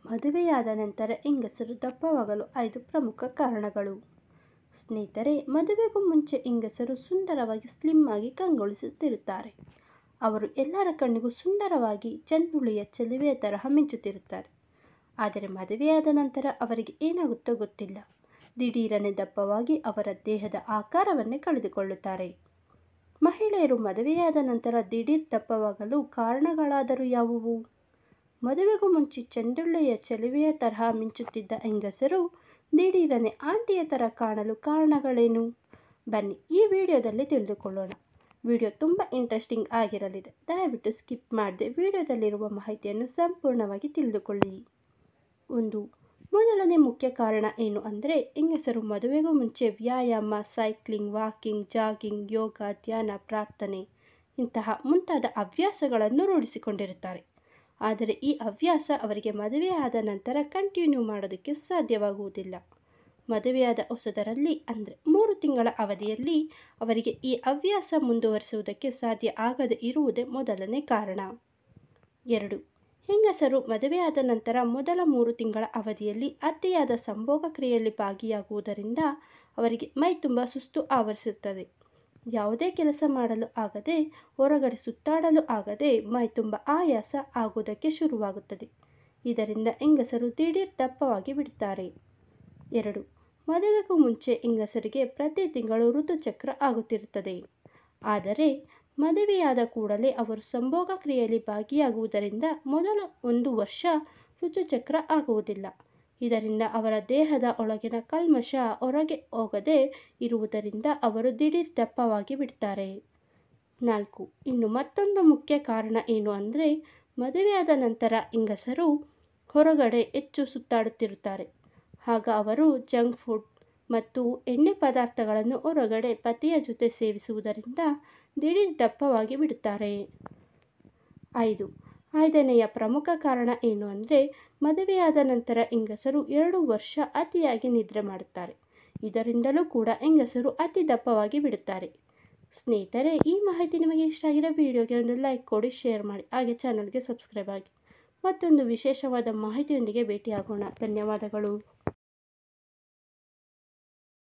ಮದುವೆಯಾದ ನಂತರ ಹೆಂಗಸರು ದಪ್ಪವಾಗಲು 5 ಪ್ರಮುಖ ಕಾರಣಗಳು. ಸ್ನೇಹಿತರೆ, ಮದುವೆಗೂ ಮುಂಚೆ ಹೆಂಗಸರು ಸುಂದರವಾಗಿ ಸ್ಲಿಮ್ ಆಗಿ ಕಂಗೊಳಿಸುತ್ತಿರುತ್ತಾರೆ. ಅವರು ಎಲ್ಲರ ಕಣ್ಣಿಗೂ ಸುಂದರವಾಗಿ ಚೆನ್ನುಳ್ಳಿಯ ಚೆಲುವೆಯ ತರಹ ಮಿಂಚುತ್ತಿರುತ್ತಾರೆ. ಆದರೆ ಮದುವೆಯಾದ ನಂತರ ಅವರಿಗೆ ಏನಾಗುತ್ತೋ ಗೊತ್ತಿಲ್ಲ, ದಿಢೀರನೆ ದಪ್ಪವಾಗಿ ಅವರ ದೇಹದ ಆಕಾರವನ್ನೇ ಕಳೆದುಕೊಳ್ಳುತ್ತಾರೆ. ಮಹಿಳೆಯರು ಮದುವೆಯಾದ ನಂತರ ದಿಢೀರ್ ದಪ್ಪವಾಗಲು ಕಾರಣಗಳಾದರೂ ಯಾವುವು? ಮದುವೆಗೂ ಮುಂಚೆ ಚೆಂಡುಳ್ಳಿಯ ಚೆಲುವೆಯ ತರಹ ಮಿಂಚುತ್ತಿದ್ದ ಹೆಂಗಸರು ದಿಢೀರನೆ ಆಂಟಿಯ ಥರ ಕಾಣಲು ಕಾರಣಗಳೇನು? ಬನ್ನಿ ಈ ವಿಡಿಯೋದಲ್ಲಿ ತಿಳಿದುಕೊಳ್ಳೋಣ. ವಿಡಿಯೋ ತುಂಬ ಇಂಟ್ರೆಸ್ಟಿಂಗ್ ಆಗಿರಲಿದೆ. ದಯವಿಟ್ಟು ಸ್ಕಿಪ್ ಮಾಡದೆ ವಿಡಿಯೋದಲ್ಲಿರುವ ಮಾಹಿತಿಯನ್ನು ಸಂಪೂರ್ಣವಾಗಿ ತಿಳಿದುಕೊಳ್ಳಿ. ಮೊದಲನೇ ಮುಖ್ಯ ಕಾರಣ ಏನು ಅಂದರೆ, ಹೆಂಗಸರು ಮದುವೆಗೂ ಮುಂಚೆ ವ್ಯಾಯಾಮ, ಸೈಕ್ಲಿಂಗ್, ವಾಕಿಂಗ್, ಜಾಗಿಂಗ್, ಯೋಗ, ಧ್ಯಾನ, ಪ್ರಾರ್ಥನೆ ಇಂತಹ ಮುಂತಾದ ಹವ್ಯಾಸಗಳನ್ನು ರೂಢಿಸಿಕೊಂಡಿರುತ್ತಾರೆ. ಆದರೆ ಈ ಹವ್ಯಾಸ ಅವರಿಗೆ ಮದುವೆಯಾದ ನಂತರ ಕಂಟಿನ್ಯೂ ಮಾಡೋದಕ್ಕೆ ಸಾಧ್ಯವಾಗುವುದಿಲ್ಲ. ಮದುವೆಯಾದ ಹೊಸದರಲ್ಲಿ ಅಂದರೆ 3 ತಿಂಗಳ ಅವಧಿಯಲ್ಲಿ ಅವರಿಗೆ ಈ ಹವ್ಯಾಸ ಮುಂದುವರಿಸುವುದಕ್ಕೆ ಸಾಧ್ಯ ಆಗದೇ ಇರುವುದೇ ಮೊದಲನೇ ಕಾರಣ. 2. ಹೆಂಗಸರು ಮದುವೆಯಾದ ನಂತರ ಮೊದಲ 3 ತಿಂಗಳ ಅವಧಿಯಲ್ಲಿ ಅತಿಯಾದ ಸಂಭೋಗ ಕ್ರಿಯೆಯಲ್ಲಿ ಭಾಗಿಯಾಗುವುದರಿಂದ ಅವರಿಗೆ ಮೈ ತುಂಬ ಸುಸ್ತು ಆವರಿಸುತ್ತದೆ. ಯಾವುದೇ ಕೆಲಸ ಮಾಡಲು ಆಗದೆ, ಹೊರಗಡೆ ಸುತ್ತಾಡಲು ಆಗದೆ ಮೈ ತುಂಬ ಆಯಾಸ ಆಗುವುದಕ್ಕೆ ಶುರುವಾಗುತ್ತದೆ. ಇದರಿಂದ ಹೆಂಗಸರು ದಿಢೀರ್ ದಪ್ಪವಾಗಿ ಬಿಡುತ್ತಾರೆ. 2. ಮದುವೆಗೂ ಮುಂಚೆ ಹೆಂಗಸರಿಗೆ ಪ್ರತಿ ತಿಂಗಳು ಋತುಚಕ್ರ ಆಗುತ್ತಿರುತ್ತದೆ. ಆದರೆ ಮದುವೆಯಾದ ಕೂಡಲೇ ಅವರು ಸಂಭೋಗ ಕ್ರಿಯೆಯಲ್ಲಿ ಭಾಗಿಯಾಗುವುದರಿಂದ ಮೊದಲ 1 ವರ್ಷ ಋತುಚಕ್ರ ಆಗುವುದಿಲ್ಲ. ಇದರಿಂದ ಅವರ ದೇಹದ ಒಳಗಿನ ಕಲ್ಮಶ ಹೊರಗೆ ಹೋಗದೆ ಇರುವುದರಿಂದ ಅವರು ದಿಢೀರ್ ದಪ್ಪವಾಗಿ ಬಿಡುತ್ತಾರೆ. 4. ಇನ್ನು ಮತ್ತೊಂದು ಮುಖ್ಯ ಕಾರಣ ಏನು ಅಂದರೆ, ಮದುವೆಯಾದ ನಂತರ ಹೆಂಗಸರು ಹೊರಗಡೆ ಹೆಚ್ಚು ಸುತ್ತಾಡುತ್ತಿರುತ್ತಾರೆ. ಆಗ ಅವರು ಜಂಕ್ ಫುಡ್ ಮತ್ತು ಎಣ್ಣೆ ಪದಾರ್ಥಗಳನ್ನು ಹೊರಗಡೆ ಪತಿಯ ಜೊತೆ ಸೇವಿಸುವುದರಿಂದ ದಿಢೀರ್ ದಪ್ಪವಾಗಿ ಬಿಡುತ್ತಾರೆ. 5ನೇಯ ಪ್ರಮುಖ ಕಾರಣ ಏನು ಅಂದರೆ, ಮದುವೆಯಾದ ನಂತರ ಹೆಂಗಸರು 2 ವರ್ಷ ಅತಿಯಾಗಿ ನಿದ್ರೆ ಮಾಡುತ್ತಾರೆ. ಇದರಿಂದಲೂ ಕೂಡ ಹೆಂಗಸರು ಅತಿ ದಪ್ಪವಾಗಿ ಬಿಡುತ್ತಾರೆ. ಸ್ನೇಹಿತರೆ, ಈ ಮಾಹಿತಿ ನಿಮಗೆ ಇಷ್ಟ ಆಗಿರೋ ವಿಡಿಯೋಗೆ ಒಂದು ಲೈಕ್ ಕೊಡಿ, ಶೇರ್ ಮಾಡಿ, ಹಾಗೆ ಚಾನಲ್ಗೆ ಸಬ್ಸ್ಕ್ರೈಬ್ ಆಗಿ. ಮತ್ತೊಂದು ವಿಶೇಷವಾದ ಮಾಹಿತಿಯೊಂದಿಗೆ ಭೇಟಿಯಾಗೋಣ. ಧನ್ಯವಾದಗಳು.